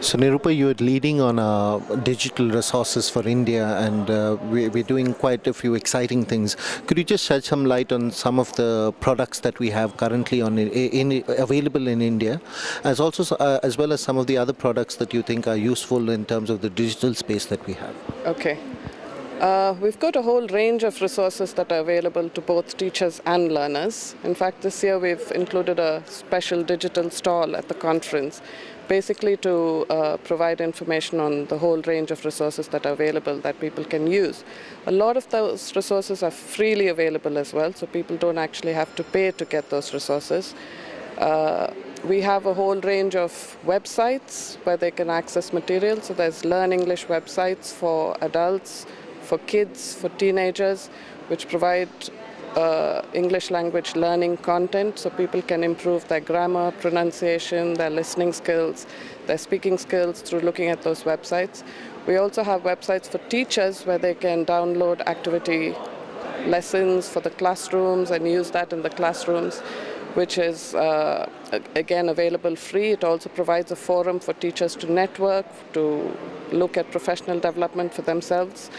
So Nirupa, you're leading on digital resources for India, and we're doing quite a few exciting things. Could you just shed some light on some of the products that we have currently available in India, as well as some of the other products that you think are useful in terms of the digital space that we have? Okay. We've got a whole range of resources that are available to both teachers and learners. In fact, this year we've included a special digital stall at the conference, basically to provide information on the whole range of resources that are available that people can use. A lot of those resources are freely available as well, so people don't actually have to pay to get those resources. We have a whole range of websites where they can access material. So there's Learn English websites for adults, for kids, for teenagers, which provide English language learning content so people can improve their grammar, pronunciation, their listening skills, their speaking skills through looking at those websites. We also have websites for teachers where they can download activity lessons for the classrooms and use that in the classrooms, which is again available free. It also provides a forum for teachers to network, to look at professional development for themselves.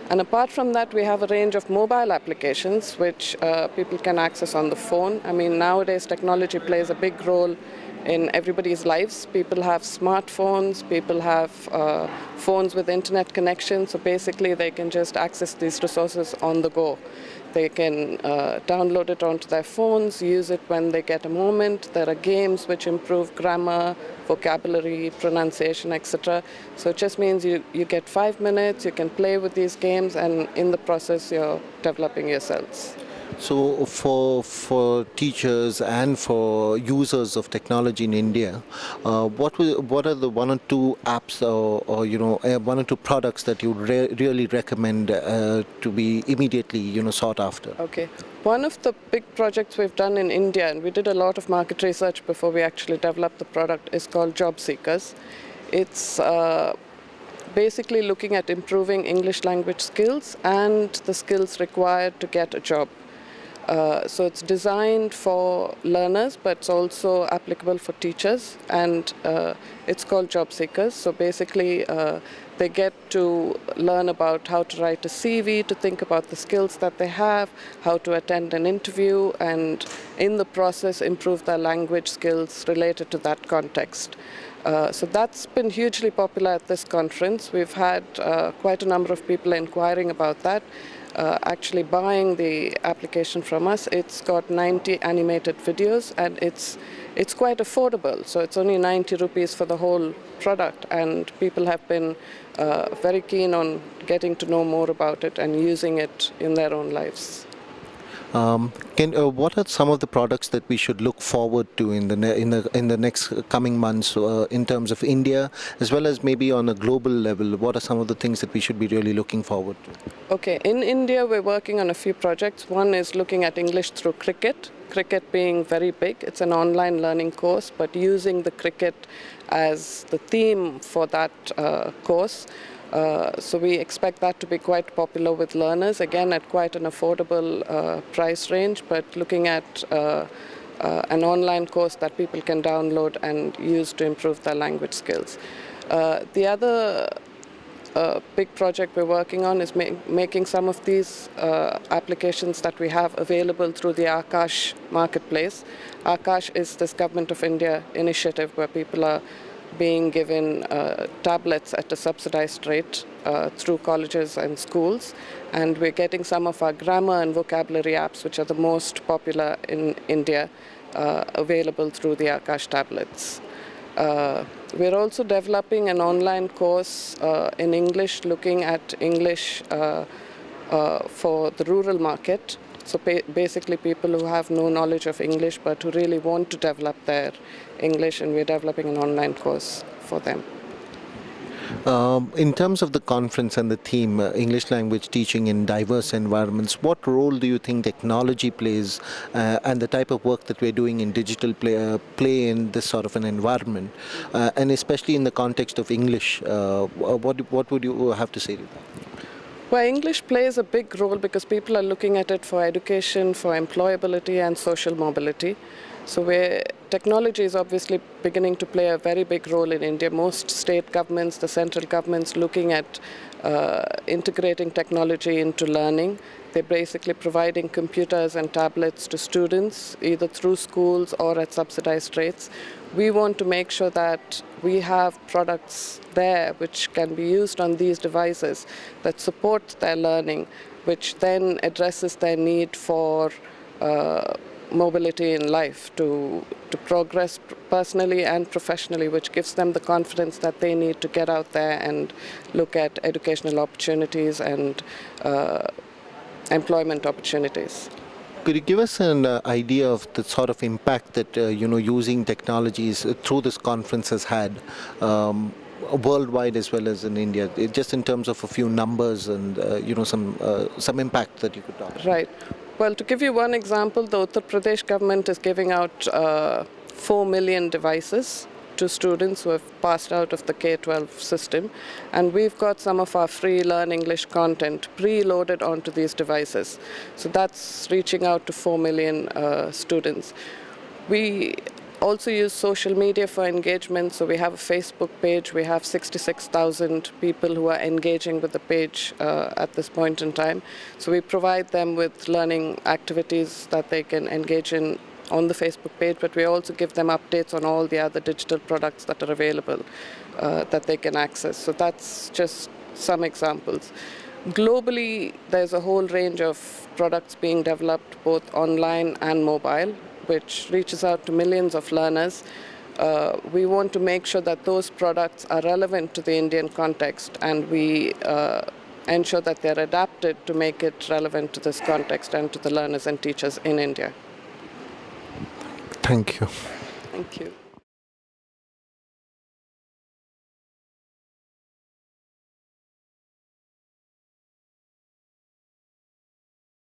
And apart from that, we have a range of mobile applications which people can access on the phone. I mean, nowadays technology plays a big role in everybody's lives. People have smartphones, people have phones with internet connection, so basically they can just access these resources on the go. They can download it onto their phones, use it when they get a moment. There are games which improve grammar, vocabulary, pronunciation, etc. So it just means you get 5 minutes, you can play with these games, and in the process you're developing yourselves. So for teachers and for users of technology in India, what are the one or two apps or one or two products that you really recommend to be immediately sought after? Okay. One of the big projects we've done in India, and we did a lot of market research before we actually developed the product, is called Job Seekers. It's basically looking at improving English language skills and the skills required to get a job. So it's designed for learners, but it's also applicable for teachers, and it's called Job Seekers. So basically, they get to learn about how to write a CV, to think about the skills that they have, how to attend an interview, and in the process improve their language skills related to that context. So that's been hugely popular at this conference. We've had quite a number of people inquiring about that. Actually buying the application from us. It's got 90 animated videos, and it's quite affordable. So it's only 90 rupees for the whole product, and people have been very keen on getting to know more about it and using it in their own lives. What are some of the products that we should look forward to in the next coming months in terms of India, as well as maybe on a global level? What are some of the things that we should be really looking forward to? Okay, in India we're working on a few projects. One is looking at English through cricket. Cricket being very big. It's an online learning course, but using the cricket as the theme for that course. So we expect that to be quite popular with learners, again at quite an affordable price range, but looking at an online course that people can download and use to improve their language skills. The other big project we're working on is making some of these applications that we have available through the Akash marketplace. Akash is this Government of India initiative where people are being given tablets at a subsidized rate through colleges and schools, and we're getting some of our grammar and vocabulary apps, which are the most popular in India, available through the Akash tablets. We're also developing an online course in English, looking at English for the rural market. So basically people who have no knowledge of English but who really want to develop their English, and we're developing an online course for them. In terms of the conference and the theme, English language teaching in diverse environments, what role do you think technology plays and the type of work that we're doing in digital play in this sort of an environment, and especially in the context of English? What would you have to say to that? Well, English plays a big role because people are looking at it for education, for employability and social mobility. So technology is obviously beginning to play a very big role in India. Most state governments, the central governments, looking at integrating technology into learning. They're basically providing computers and tablets to students, either through schools or at subsidized rates. We want to make sure that we have products there which can be used on these devices that support their learning, which then addresses their need for mobility in life to progress personally and professionally, which gives them the confidence that they need to get out there and look at educational opportunities and employment opportunities. Could you give us an idea of the sort of impact that using technologies through this conference has had worldwide as well as in India, just in terms of a few numbers and some impact that you could talk about? Right. Well, to give you one example, the Uttar Pradesh government is giving out 4 million devices to students who have passed out of the K-12 system, and we've got some of our free Learn English content preloaded onto these devices. So that's reaching out to 4 million students. We also use social media for engagement, so we have a Facebook page. We have 66,000 people who are engaging with the page at this point in time. So we provide them with learning activities that they can engage in on the Facebook page, but we also give them updates on all the other digital products that are available that they can access. So that's just some examples. Globally, there's a whole range of products being developed both online and mobile, which reaches out to millions of learners. We want to make sure that those products are relevant to the Indian context, and we ensure that they're adapted to make it relevant to this context and to the learners and teachers in India. Thank you. Thank you.